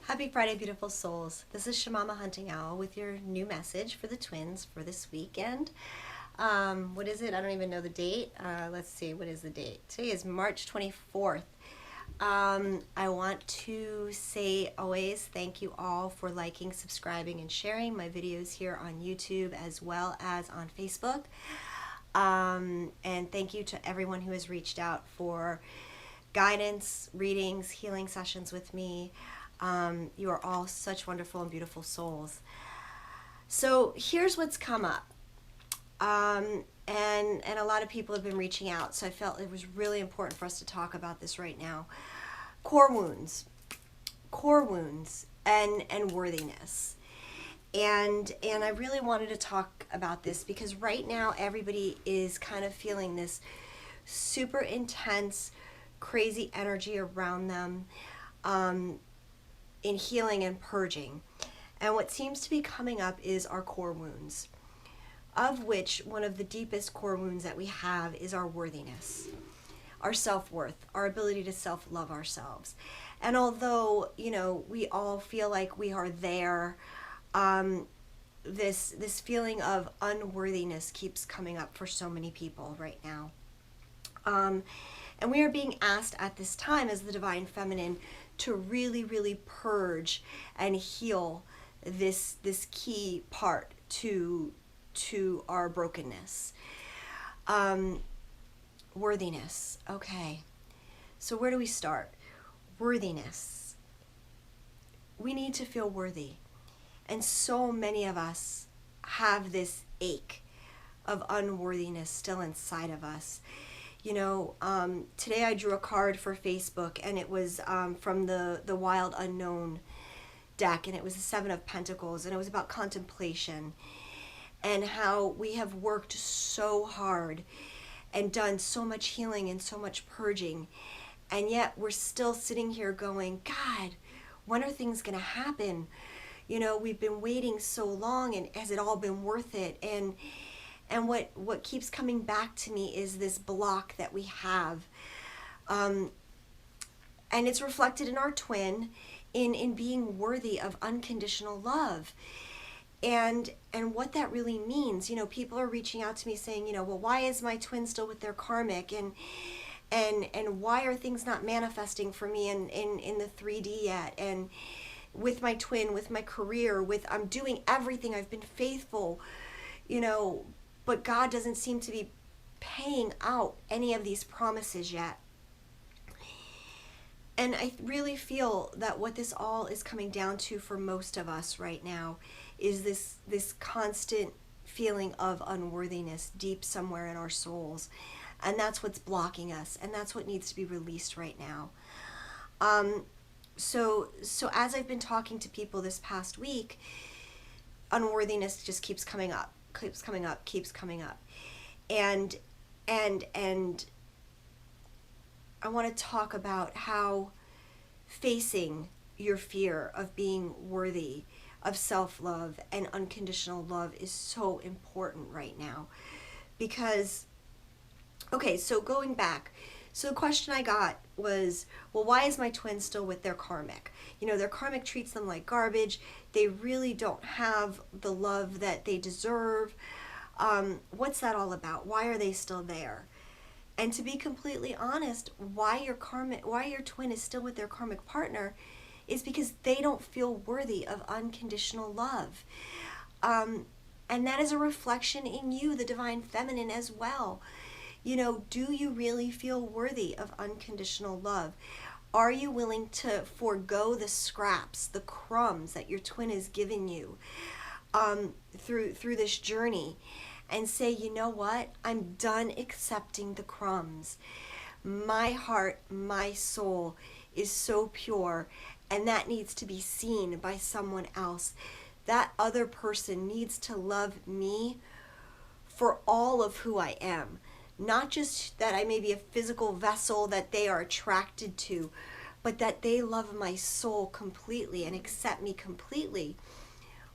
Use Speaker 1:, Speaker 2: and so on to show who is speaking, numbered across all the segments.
Speaker 1: Happy Friday, beautiful souls. This is Shamama Hunting Owl with your new message for the twins for this weekend. What is it? I don't even know the date. Let's see, what is the date? Today is March 24th. I want to say always thank you all for liking, subscribing, and sharing my videos here on YouTube as well as on Facebook. And thank you to everyone who has reached out for guidance, readings, healing sessions with me. You are all such wonderful and beautiful souls. So here's what's come up. And a lot of people have been reaching out, so I felt it was really important for us to talk about this right now. Core wounds and worthiness. And I really wanted to talk about this because right now everybody is kind of feeling this super intense, crazy energy around them. In healing and purging. And what seems to be coming up is our core wounds, of which one of the deepest core wounds that we have is our worthiness, our self-worth, our ability to self-love ourselves. And although, we all feel like we are there, this feeling of unworthiness keeps coming up for so many people right now. And we are being asked at this time as the Divine Feminine to really, really purge and heal this key part to our brokenness. Worthiness. Okay. So where do we start? Worthiness. We need to feel worthy. And so many of us have this ache of unworthiness still inside of us. Today I drew a card for Facebook, and it was from the Wild Unknown deck, and it was the Seven of Pentacles, and it was about contemplation and how we have worked so hard and done so much healing and so much purging, and yet we're still sitting here going, God, when are things going to happen? We've been waiting so long, and has it all been worth it? And what keeps coming back to me is this block that we have. And it's reflected in our twin in being worthy of unconditional love. And what that really means, people are reaching out to me saying, well, why is my twin still with their karmic? And why are things not manifesting for me in the 3D yet? And with my twin, with my career, I'm doing everything, I've been faithful, but God doesn't seem to be paying out any of these promises yet. And I really feel that what this all is coming down to for most of us right now is this constant feeling of unworthiness deep somewhere in our souls. And that's what's blocking us, and that's what needs to be released right now. So as I've been talking to people this past week, unworthiness just keeps coming up. And I want to talk about how facing your fear of being worthy of self-love and unconditional love is so important right now. Because, okay, so going back, so the question I got was, well, why is my twin still with their karmic? Their karmic treats them like garbage. They really don't have the love that they deserve. What's that all about? Why are they still there? And to be completely honest, why your twin is still with their karmic partner is because they don't feel worthy of unconditional love. And that is a reflection in you, the Divine Feminine, as well. Do you really feel worthy of unconditional love? Are you willing to forego the scraps, the crumbs that your twin has given you through this journey, and say, you know what? I'm done accepting the crumbs. My heart, my soul is so pure, and that needs to be seen by someone else. That other person needs to love me for all of who I am. Not just that I may be a physical vessel that they are attracted to, but that they love my soul completely and accept me completely.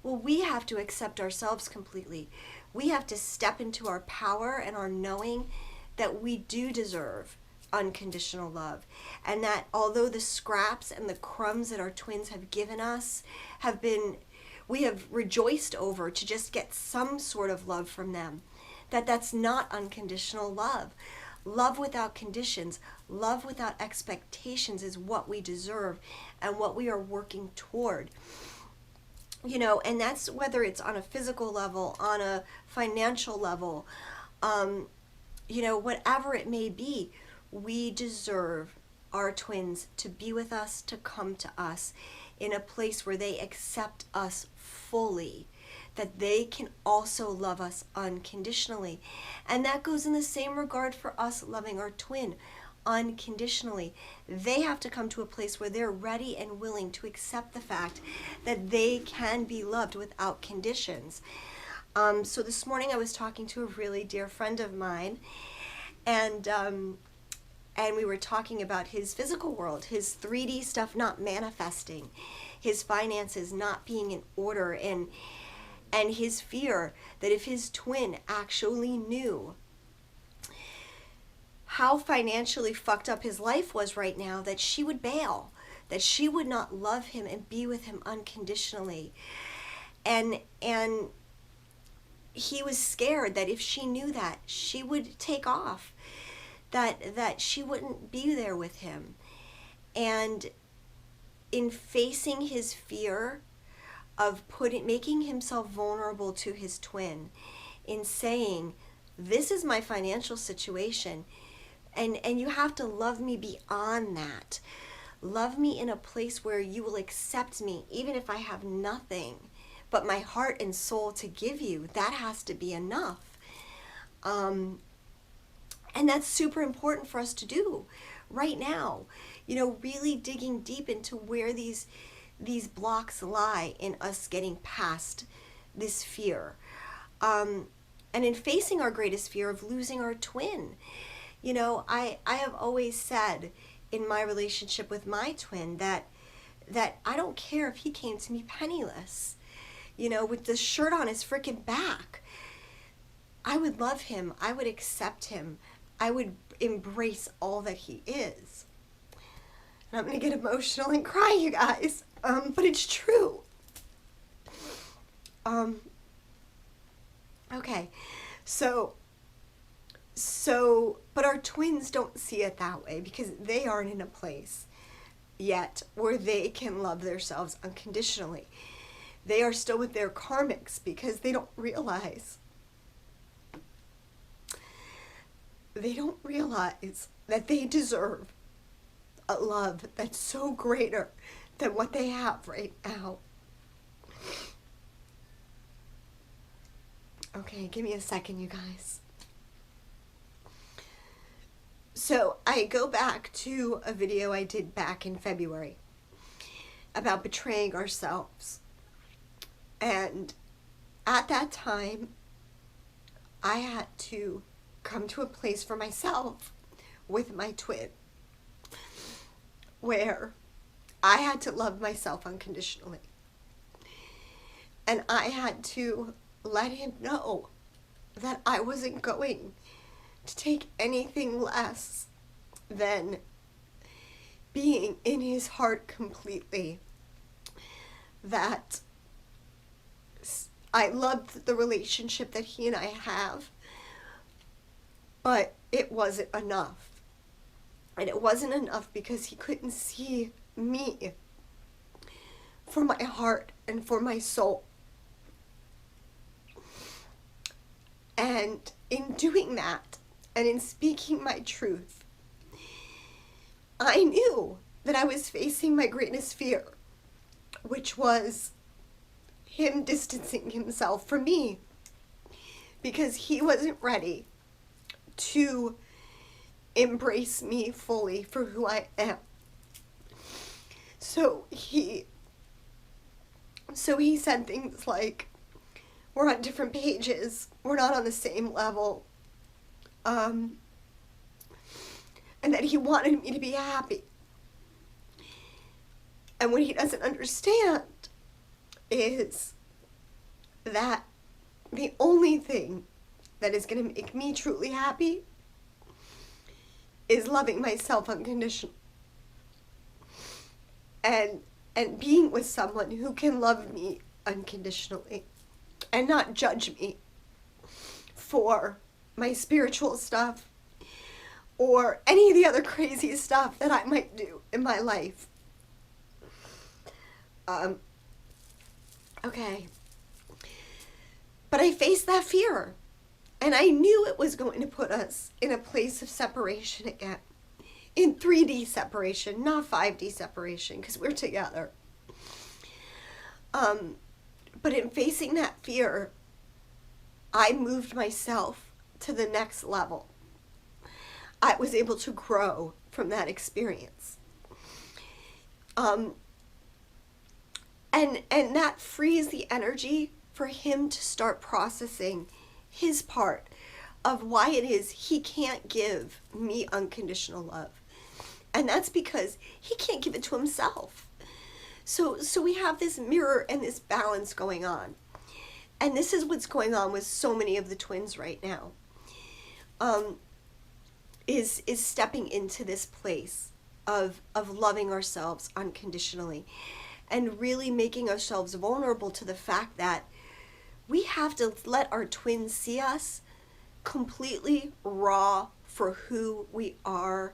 Speaker 1: Well, we have to accept ourselves completely. We have to step into our power and our knowing that we do deserve unconditional love. And that although the scraps and the crumbs that our twins have given us we have rejoiced over to just get some sort of love from them, that's not unconditional love. Love without conditions, love without expectations is what we deserve and what we are working toward. And that's whether it's on a physical level, on a financial level, whatever it may be, we deserve our twins to be with us, to come to us in a place where they accept us fully, that they can also love us unconditionally. And that goes in the same regard for us loving our twin unconditionally. They have to come to a place where they're ready and willing to accept the fact that they can be loved without conditions. So this morning I was talking to a really dear friend of mine, and we were talking about his physical world, his 3D stuff not manifesting, his finances not being in order, and his fear that if his twin actually knew how financially fucked up his life was right now, that she would bail, that she would not love him and be with him unconditionally. And he was scared that if she knew that, she would take off, that she wouldn't be there with him. And in facing his fear of making himself vulnerable to his twin, in saying, this is my financial situation, and you have to love me beyond that. Love me in a place where you will accept me, even if I have nothing but my heart and soul to give you. That has to be enough. And that's super important for us to do right now. Really digging deep into where these blocks lie in us getting past this fear. And in facing our greatest fear of losing our twin. I have always said in my relationship with my twin that I don't care if he came to me penniless, with the shirt on his freaking back. I would love him. I would accept him. I would embrace all that he is. And I'm going to get emotional and cry, you guys. But it's true. Okay. But our twins don't see it that way because they aren't in a place yet where they can love themselves unconditionally. They are still with their karmics because they don't realize that they deserve a love that's so greater than what they have right now. Okay, give me a second, you guys. So I go back to a video I did back in February about betraying ourselves. And at that time, I had to come to a place for myself with my twin where I had to love myself unconditionally. And I had to let him know that I wasn't going to take anything less than being in his heart completely. That I loved the relationship that he and I have, but it wasn't enough. And it wasn't enough because he couldn't see me for my heart and for my soul. And in doing that, and in speaking my truth, I knew that I was facing my greatest fear, which was him distancing himself from me because he wasn't ready to embrace me fully for who I am. So he said things like, we're on different pages, we're not on the same level, and that he wanted me to be happy. And what he doesn't understand is that the only thing that is going to make me truly happy is loving myself unconditionally. And being with someone who can love me unconditionally and not judge me for my spiritual stuff or any of the other crazy stuff that I might do in my life. Okay. But I faced that fear, and I knew it was going to put us in a place of separation again. In 3D separation, not 5D separation, because we're together. But in facing that fear, I moved myself to the next level. I was able to grow from that experience. And that frees the energy for him to start processing his part of why it is he can't give me unconditional love. And that's because he can't give it to himself. So we have this mirror and this balance going on. And this is what's going on with so many of the twins right now. Is stepping into this place of loving ourselves unconditionally and really making ourselves vulnerable to the fact that we have to let our twins see us completely raw for who we are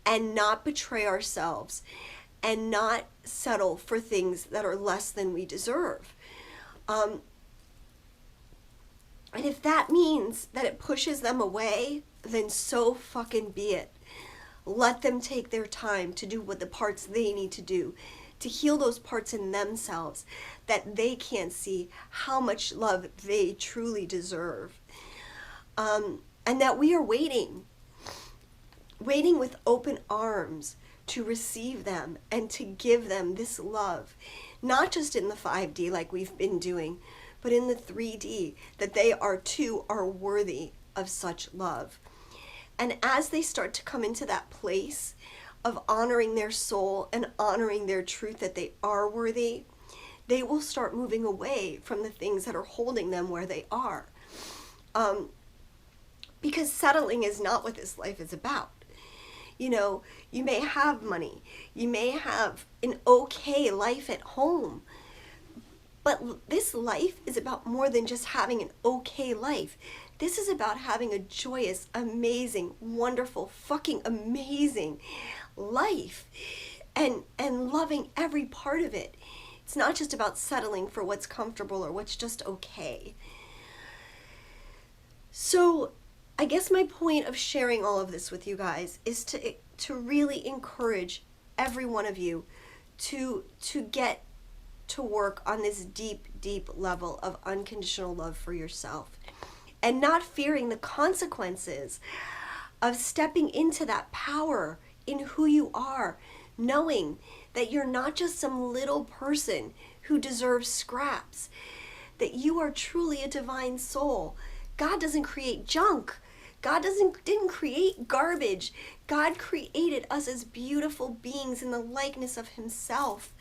Speaker 1: and not betray ourselves and not settle for things that are less than we deserve. And if that means that it pushes them away, then so fucking be it. Let them take their time to do what the parts they need to do to heal those parts in themselves that they can't see how much love they truly deserve. And that we are waiting with open arms to receive them and to give them this love, not just in the 5D like we've been doing, but in the 3D, that they are worthy of such love. And as they start to come into that place of honoring their soul and honoring their truth that they are worthy, they will start moving away from the things that are holding them where they are. Because settling is not what this life is about. You know, you may have money, you may have an okay life at home, but this life is about more than just having an okay life. This is about having a joyous, amazing, wonderful, fucking amazing life and loving every part of it. It's not just about settling for what's comfortable or what's just okay. So I guess my point of sharing all of this with you guys is to really encourage every one of you to get to work on this deep, deep level of unconditional love for yourself and not fearing the consequences of stepping into that power in who you are, knowing that you're not just some little person who deserves scraps, that you are truly a divine soul. God doesn't create junk. God didn't create garbage. God created us as beautiful beings in the likeness of himself.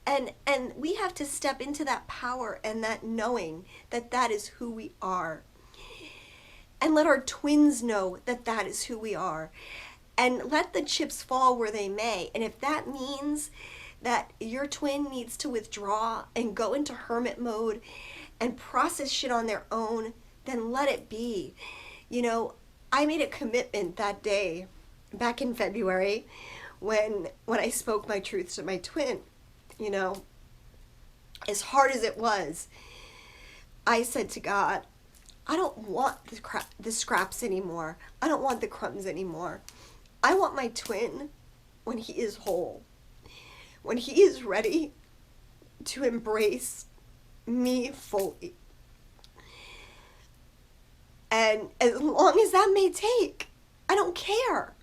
Speaker 1: And we have to step into that power and that knowing that that is who we are. And let our twins know that that is who we are. And let the chips fall where they may. And if that means that your twin needs to withdraw and go into hermit mode and process shit on their own, then let it be. You know, I made a commitment that day back in February when I spoke my truth to my twin. You know, as hard as it was, I said to God, I don't want the scraps anymore. I don't want the crumbs anymore. I want my twin when he is whole, when he is ready to embrace me fully. And as long as that may take, I don't care.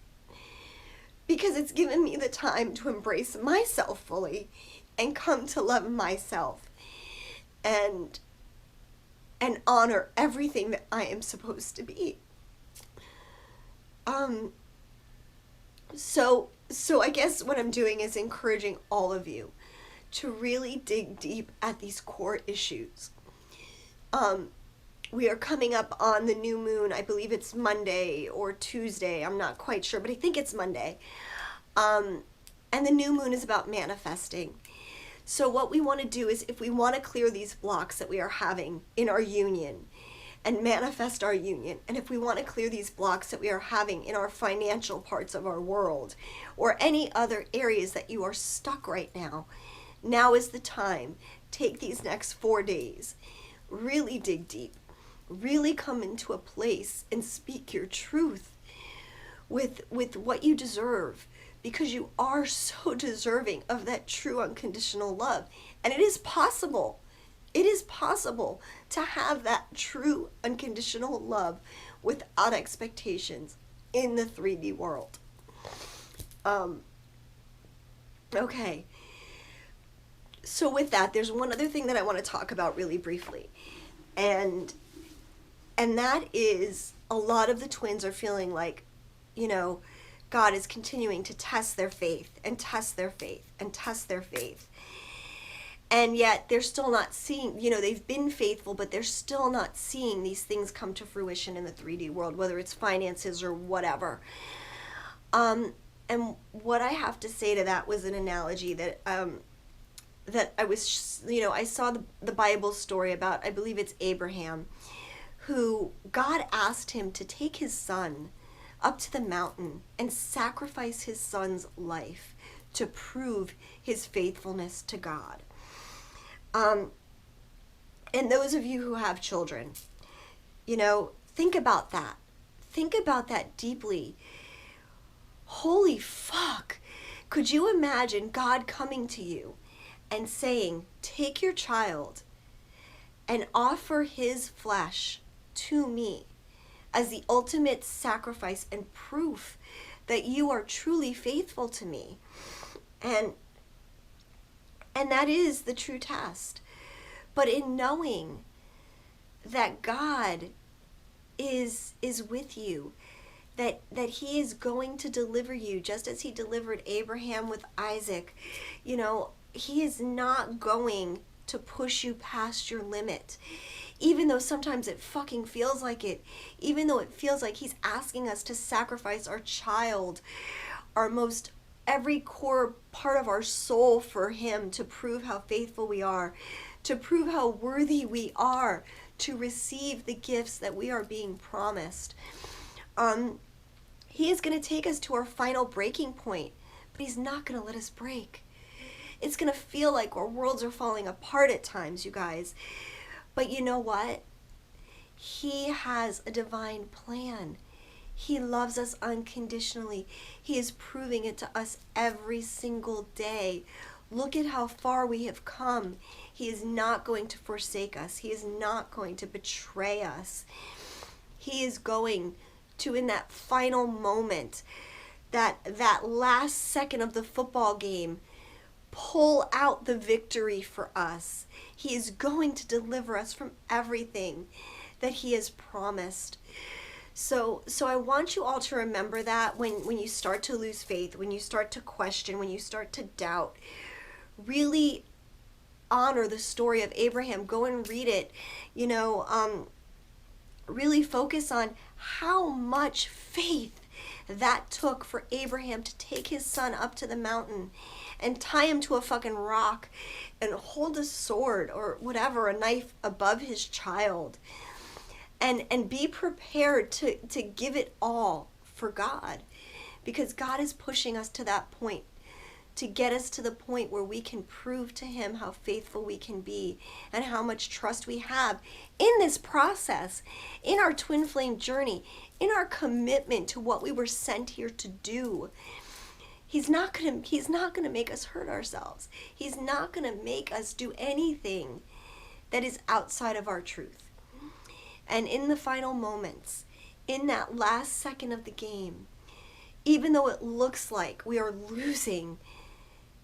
Speaker 1: Because it's given me the time to embrace myself fully and come to love myself and honor everything that I am supposed to be. So I guess what I'm doing is encouraging all of you to really dig deep at these core issues. we are coming up on the new moon. I believe it's Monday or Tuesday. I'm not quite sure, but I think it's Monday. Um, and the new moon is about manifesting. So what we want to do is, if we want to clear these blocks that we are having in our union and manifest our union, and if we want to clear these blocks that we are having in our financial parts of our world or any other areas that you are stuck right now, now is the time. Take these next 4 days, really dig deep, really come into a place and speak your truth with what you deserve, because you are so deserving of that true unconditional love. And it is possible. It is possible to have that true unconditional love without expectations in the 3D world. Okay. So with that, there's one other thing that I want to talk about really briefly. And that is, a lot of the twins are feeling like, God is continuing to test their faith and test their faith and test their faith. And yet they're still not seeing, they've been faithful, but they're still not seeing these things come to fruition in the 3D world, whether it's finances or whatever. And what I have to say to that was an analogy that I was, I saw the Bible story about, I believe it's Abraham, who God asked him to take his son up to the mountain and sacrifice his son's life to prove his faithfulness to God. And those of you who have children, think about that. Think about that deeply. Holy fuck. Could you imagine God coming to you and saying, take your child and offer his flesh to me as the ultimate sacrifice and proof that you are truly faithful to me? And that is the true test. But in knowing that God is with you, that he is going to deliver you just as he delivered Abraham with Isaac, he is not going to push you past your limit. Even though sometimes it fucking feels like it, even though it feels like he's asking us to sacrifice our child, our most every core part of our soul for him to prove how faithful we are, to prove how worthy we are to receive the gifts that we are being promised. He is going to take us to our final breaking point, but he's not going to let us break. It's going to feel like our worlds are falling apart at times, you guys. But you know what? He has a divine plan. He loves us unconditionally. He is proving it to us every single day. Look at how far we have come. He is not going to forsake us. He is not going to betray us. He is going to, in that final moment, that last second of the football game, pull out the victory for us. He is going to deliver us from everything that he has promised. So I want you all to remember that when you start to lose faith, when you start to question, when you start to doubt, really honor the story of Abraham. Go and read it. Really focus on how much faith that took for Abraham to take his son up to the mountain and tie him to a fucking rock and hold a sword or whatever, a knife above his child. And be prepared to give it all for God, because God is pushing us to that point, to get us to the point where we can prove to him how faithful we can be and how much trust we have in this process, in our twin flame journey, in our commitment to what we were sent here to do. He's not gonna make us hurt ourselves. He's not gonna make us do anything that is outside of our truth. And in the final moments, in that last second of the game, even though it looks like we are losing,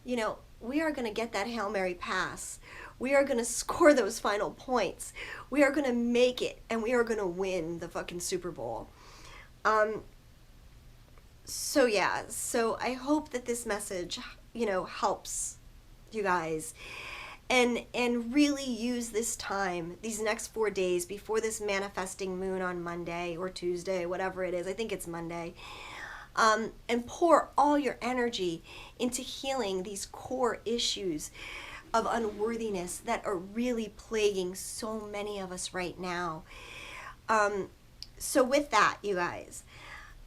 Speaker 1: we are going to get that Hail Mary pass. We are going to score those final points. We are going to make it, and we are going to win the fucking Super Bowl. So I hope that this message, helps you guys. and really use this time, these next 4 days before this manifesting moon on Monday or Tuesday, whatever it is. I think it's Monday. And pour all your energy into healing these core issues of unworthiness that are really plaguing so many of us right now. So with that, you guys,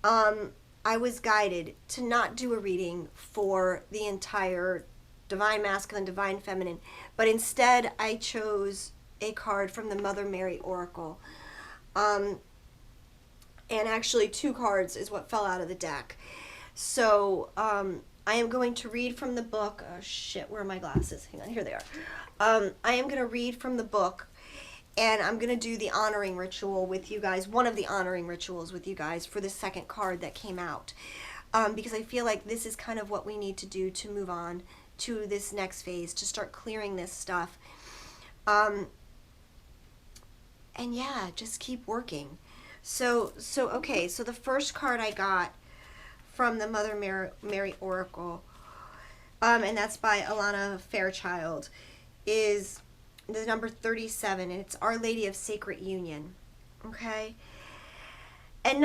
Speaker 1: I was guided to not do a reading for the entire Divine Masculine, Divine Feminine, but instead I chose a card from the Mother Mary Oracle. And actually 2 cards is what fell out of the deck. So I am going to read from the book. Oh shit, where are my glasses? Hang on, here they are. I am going to read from the book, and I'm going to do the honoring ritual with you guys, one of the honoring rituals with you guys for the second card that came out. Because I feel like this is kind of what we need to do to move on to this next phase, to start clearing this stuff. And yeah, just keep working. So okay, so the first card I got from the Mother Mary Oracle, and that's by Alana Fairchild, is the number 37, and it's Our Lady of Sacred Union. Okay? And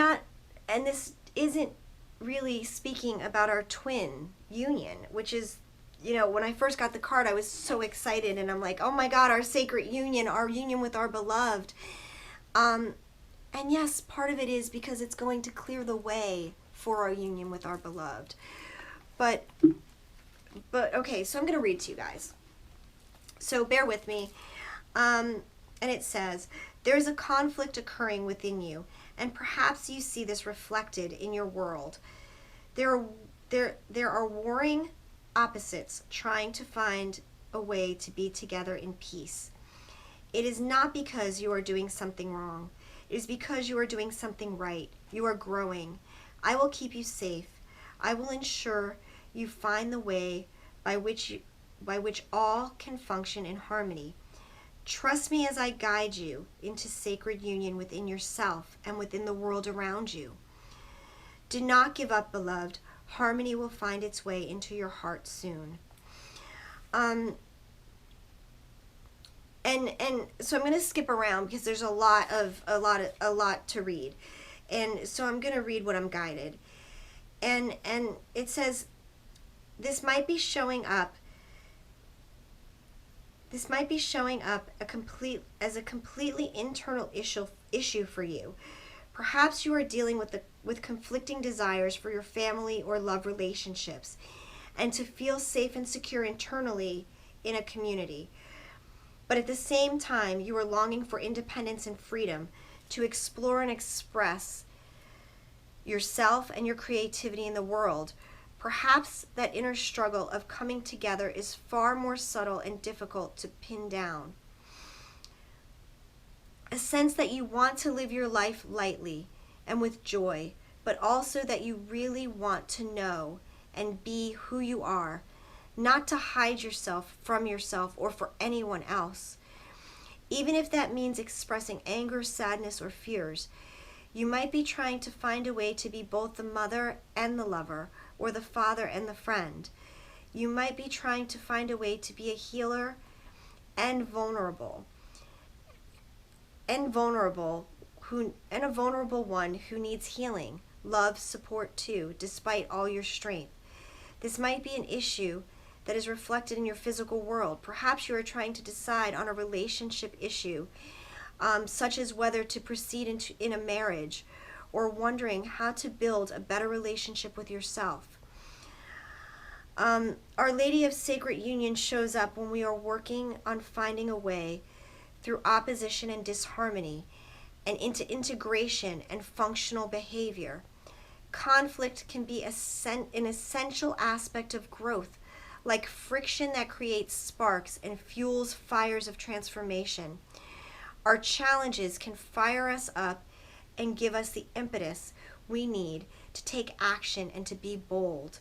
Speaker 1: this isn't really speaking about our twin union, which is, you know, when I first got the card, I was so excited, and I'm like, oh my God, our sacred union, our union with our beloved. And yes, part of it is because it's going to clear the way for our union with our beloved. But okay, so I'm going to read to you guys. So bear with me. And it says, there is a conflict occurring within you, and perhaps you see this reflected in your world. There are warring opposites trying to find a way to be together in peace. It is not because you are doing something wrong. It is because you are doing something right. You are growing. I will keep you safe. I will ensure you find the way by which all can function in harmony. Trust me as I guide you into sacred union within yourself and within the world around you. Do not give up, beloved. Harmony will find its way into your heart soon. And so I'm going to skip around because there's a lot to read. And so I'm going to read what I'm guided. And it says, this might be showing up as a completely internal issue for you. Perhaps you are dealing with conflicting desires for your family or love relationships, and to feel safe and secure internally in a community. But at the same time, you are longing for independence and freedom to explore and express yourself and your creativity in the world. Perhaps that inner struggle of coming together is far more subtle and difficult to pin down. A sense that you want to live your life lightly and with joy, but also that you really want to know and be who you are, not to hide yourself from yourself or for anyone else. Even if that means expressing anger, sadness, or fears, you might be trying to find a way to be both the mother and the lover, or the father and the friend. You might be trying to find a way to be a healer and vulnerable, a vulnerable one who needs healing, love, support too, despite all your strength. This might be an issue that is reflected in your physical world. Perhaps you are trying to decide on a relationship issue, such as whether to proceed in a marriage, or wondering how to build a better relationship with yourself. Our Lady of Sacred Union shows up when we are working on finding a way through opposition and disharmony and into integration and functional behavior. Conflict can be an essential aspect of growth, like friction that creates sparks and fuels fires of transformation. Our challenges can fire us up and give us the impetus we need to take action and to be bold.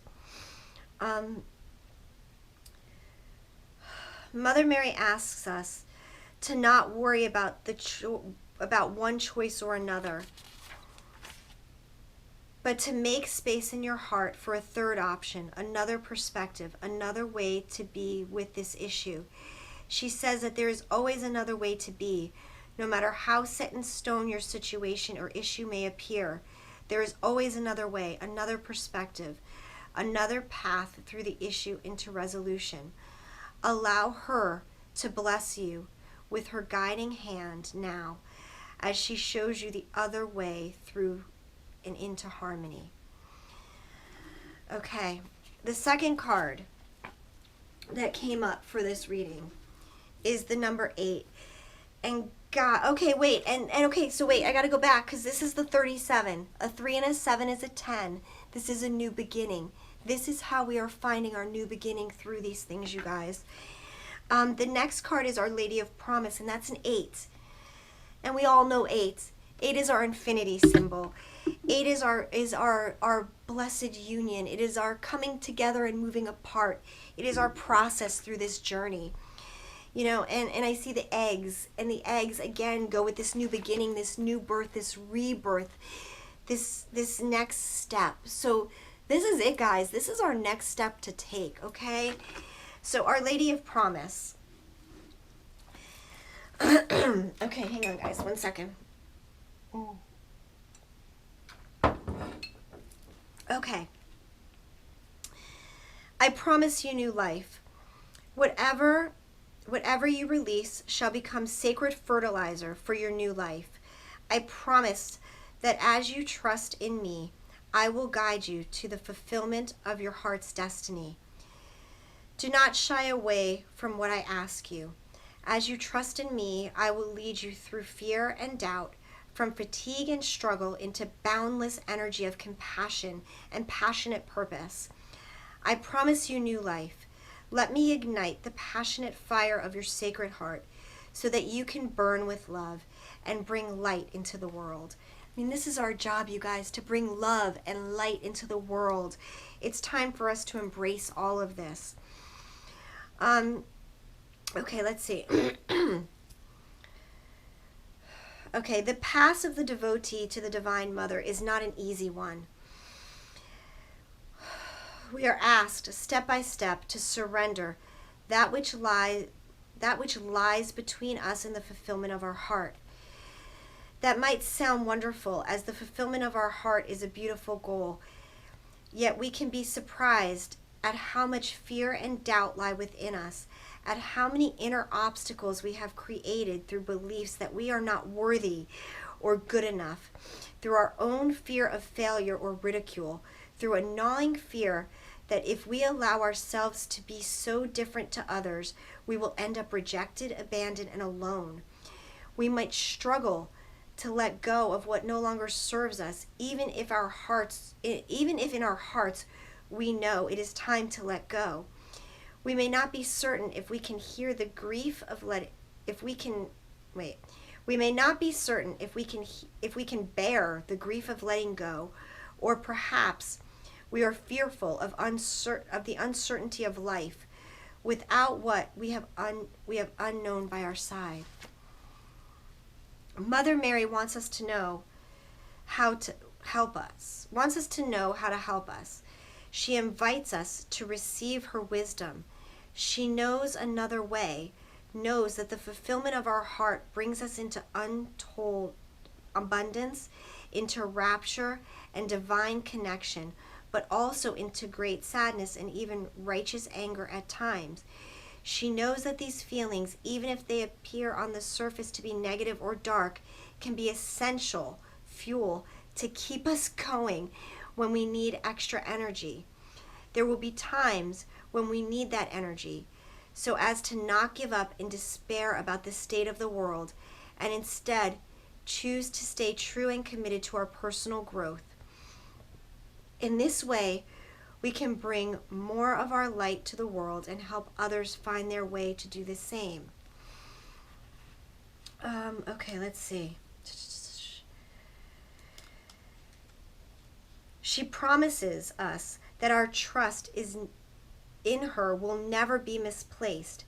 Speaker 1: Mother Mary asks us to not worry about about one choice or another, but to make space in your heart for a third option, another perspective, another way to be with this issue. She says that there is always another way to be. No matter how set in stone your situation or issue may appear, there is always another way, another perspective, another path through the issue into resolution. Allow her to bless you with her guiding hand now as she shows you the other way through and into harmony. Okay, the second card that came up for this reading is the number 8. And God, okay, wait, and okay, so wait, I gotta go back because this is the 37. A 3 and a 7 is a 10. This is a new beginning. This is how we are finding our new beginning through these things, you guys. The next card is Our Lady of Promise, and that's an 8. And we all know 8. 8 is our infinity symbol. 8 is our blessed union. It is our coming together and moving apart. It is our process through this journey. You know, and I see the eggs, and the eggs again go with this new beginning, this new birth, this rebirth, this next step. So this is it, guys. This is our next step to take, okay? So Our Lady of Promise. Okay, hang on, guys, 1 second. Okay. I promise you new life. Whatever you release shall become sacred fertilizer for your new life. I promise that as you trust in me, I will guide you to the fulfillment of your heart's destiny. Do not shy away from what I ask you. As you trust in me, I will lead you through fear and doubt, from fatigue and struggle into boundless energy of compassion and passionate purpose. I promise you new life. Let me ignite the passionate fire of your sacred heart so that you can burn with love and bring light into the world. I mean, this is our job, you guys, to bring love and light into the world. It's time for us to embrace all of this. Okay, let's see. Okay, the path of the devotee to the Divine Mother is not an easy one. We are asked step by step to surrender that which lies between us and the fulfillment of our heart. That might sound wonderful, as the fulfillment of our heart is a beautiful goal. Yet we can be surprised at how much fear and doubt lie within us, at how many inner obstacles we have created through beliefs that we are not worthy or good enough, through our own fear of failure or ridicule, through a gnawing fear that if we allow ourselves to be so different to others, we will end up rejected, abandoned, and alone. We might struggle to let go of what no longer serves us, even if in our hearts we know it is time to let go. We may not be certain if we can hear the grief of we may not be certain if we can bear the grief of letting go, or perhaps we are fearful of the uncertainty of life without what we have unknown by our side. Mother Mary wants us to know how to help us. She invites us to receive her wisdom. She knows another way, knows that the fulfillment of our heart brings us into untold abundance, into rapture and divine connection, but also into great sadness and even righteous anger at times. She knows that these feelings, even if they appear on the surface to be negative or dark, can be essential fuel to keep us going when we need extra energy. There will be times when we need that energy, so as to not give up in despair about the state of the world, and instead choose to stay true and committed to our personal growth. In this way, we can bring more of our light to the world and help others find their way to do the same. Okay, let's see. She promises us that our trust in her will never be misplaced.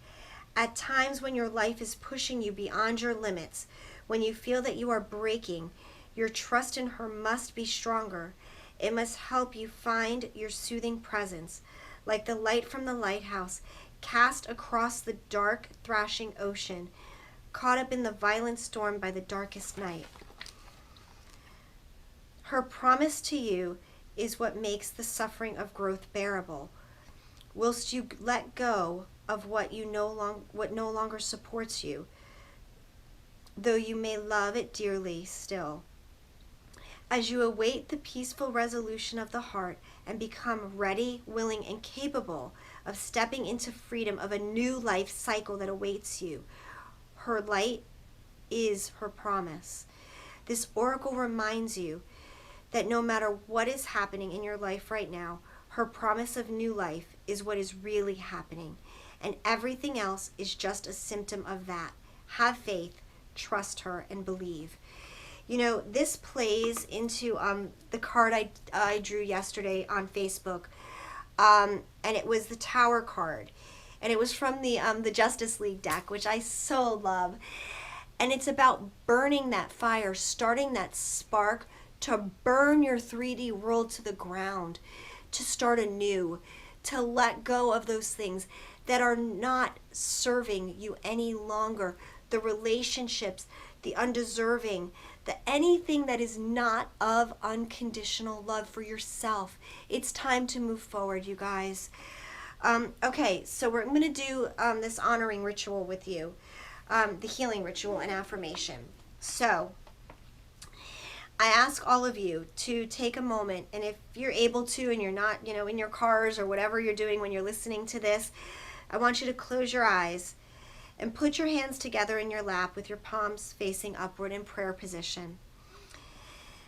Speaker 1: At times when your life is pushing you beyond your limits, when you feel that you are breaking, your trust in her must be stronger. It must help you find your soothing presence, like the light from the lighthouse, cast across the dark, thrashing ocean, caught up in the violent storm by the darkest night. Her promise to you is what makes the suffering of growth bearable, whilst you let go of what no longer supports you, though you may love it dearly still. As you await the peaceful resolution of the heart and become ready, willing, and capable of stepping into freedom of a new life cycle that awaits you, her light is her promise. This oracle reminds you that no matter what is happening in your life right now, her promise of new life is what is really happening, and everything else is just a symptom of that. Have faith, trust her, and believe. You know, this plays into the card I drew yesterday on Facebook, and it was the Tower card, and it was from the Justice League deck, which I so love. And it's about burning that fire, starting that spark to burn your 3D world to the ground, to start anew, to let go of those things that are not serving you any longer, the relationships, the undeserving, anything that is not of unconditional love for yourself. It's time to move forward, you guys. Okay, so I'm going to do this honoring ritual with you, the healing ritual and affirmation. So I ask all of you to take a moment, and if you're able to and you're not, in your cars or whatever you're doing when you're listening to this, I want you to close your eyes and put your hands together in your lap with your palms facing upward in prayer position.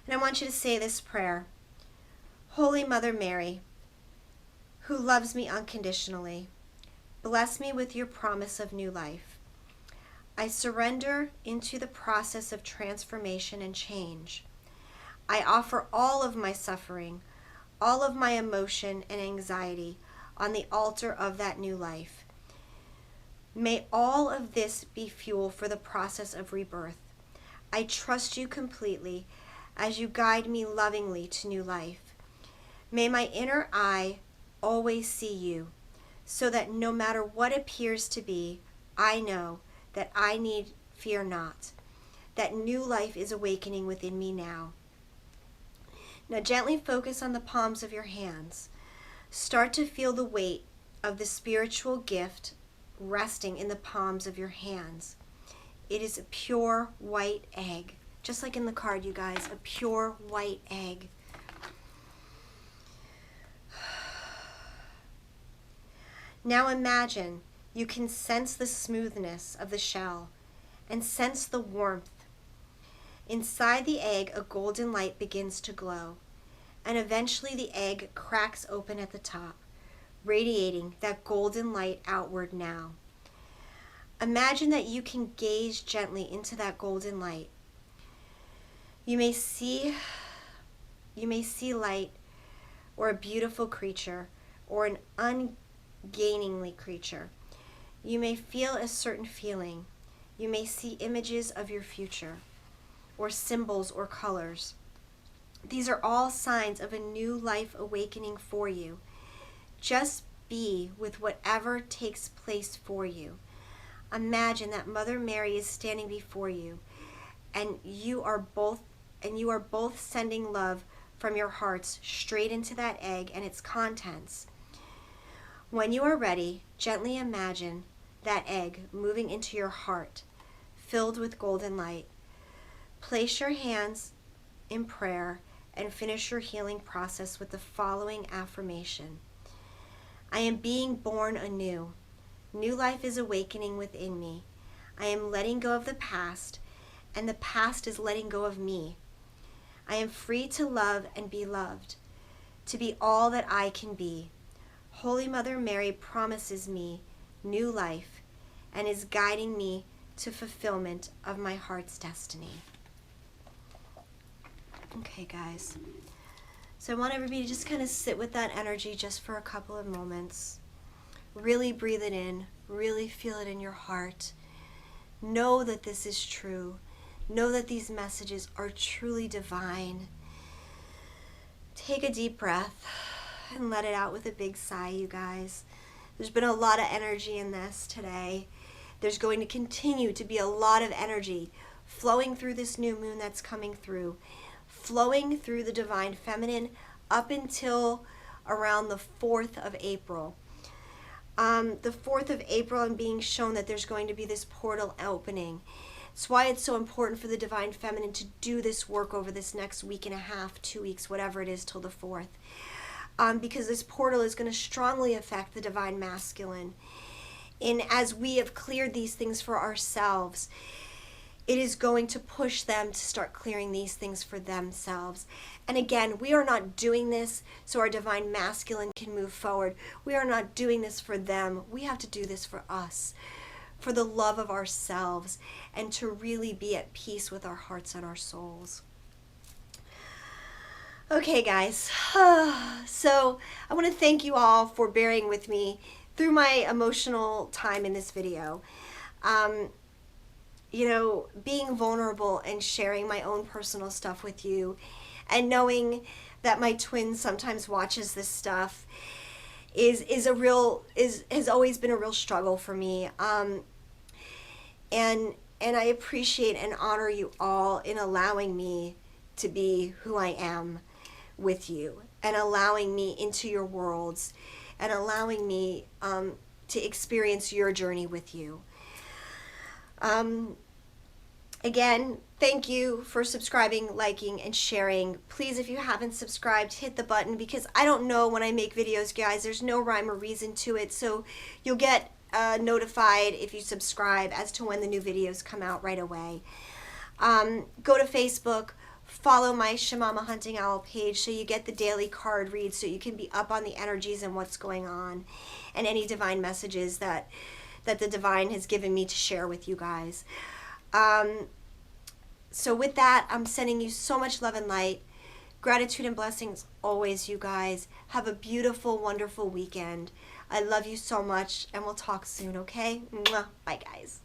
Speaker 1: And I want you to say this prayer. Holy Mother Mary, who loves me unconditionally, bless me with your promise of new life. I surrender into the process of transformation and change. I offer all of my suffering, all of my emotion and anxiety on the altar of that new life. May all of this be fuel for the process of rebirth. I trust you completely as you guide me lovingly to new life. May my inner eye always see you, so that no matter what appears to be, I know that I need fear not, that new life is awakening within me now. Now gently focus on the palms of your hands. Start to feel the weight of the spiritual gift resting in the palms of your hands. It is a pure white egg, just like in the card, you guys, a pure white egg. Now imagine you can sense the smoothness of the shell and sense the warmth. Inside the egg, a golden light begins to glow, and eventually the egg cracks open at the top, radiating that golden light outward now. Imagine that you can gaze gently into that golden light. You may see light, or a beautiful creature, or an ungainingly creature. You may feel a certain feeling. You may see images of your future, or symbols or colors. These are all signs of a new life awakening for you. Just be with whatever takes place for you. Imagine that Mother Mary is standing before you, and you are both sending love from your hearts straight into that egg and its contents. When you are ready, gently imagine that egg moving into your heart, filled with golden light. Place your hands in prayer and finish your healing process with the following affirmation. I am being born anew. New life is awakening within me. I am letting go of the past, and the past is letting go of me. I am free to love and be loved, to be all that I can be. Holy Mother Mary promises me new life and is guiding me to fulfillment of my heart's destiny. Okay, guys. So I want everybody to just kind of sit with that energy just for a couple of moments. Really breathe it in. Really feel it in your heart. Know that this is true. Know that these messages are truly divine. Take a deep breath and let it out with a big sigh, you guys. There's been a lot of energy in this today. There's going to continue to be a lot of energy flowing through this new moon that's coming through, flowing through the divine feminine up until around the 4th of April. The 4th of April, I'm being shown that there's going to be this portal opening. It's why it's so important for the divine feminine to do this work over this next week and a half, 2 weeks, whatever it is, till the 4th. Because this portal is going to strongly affect the divine masculine. And as we have cleared these things for ourselves, it is going to push them to start clearing these things for themselves. And again, we are not doing this so our divine masculine can move forward. We are not doing this for them. We have to do this for us, for the love of ourselves, and to really be at peace with our hearts and our souls. Okay, guys. So I want to thank you all for bearing with me through my emotional time in this video. You know, being vulnerable and sharing my own personal stuff with you, and knowing that my twin sometimes watches this stuff has always been a real struggle for me. And I appreciate and honor you all in allowing me to be who I am with you, and allowing me into your worlds, and allowing me to experience your journey with you. Again, thank you for subscribing, liking, and sharing. Please, if you haven't subscribed, hit the button, because I don't know when I make videos, guys. There's no rhyme or reason to it, so you'll get notified if you subscribe as to when the new videos come out right away. Go to Facebook, follow my Shamama Hunting Owl page so you get the daily card read, so you can be up on the energies and what's going on, and any divine messages that the divine has given me to share with you guys. So with that, I'm sending you so much love and light. Gratitude and blessings always, you guys. Have a beautiful, wonderful weekend. I love you so much, and we'll talk soon, okay? Mwah. Bye, guys.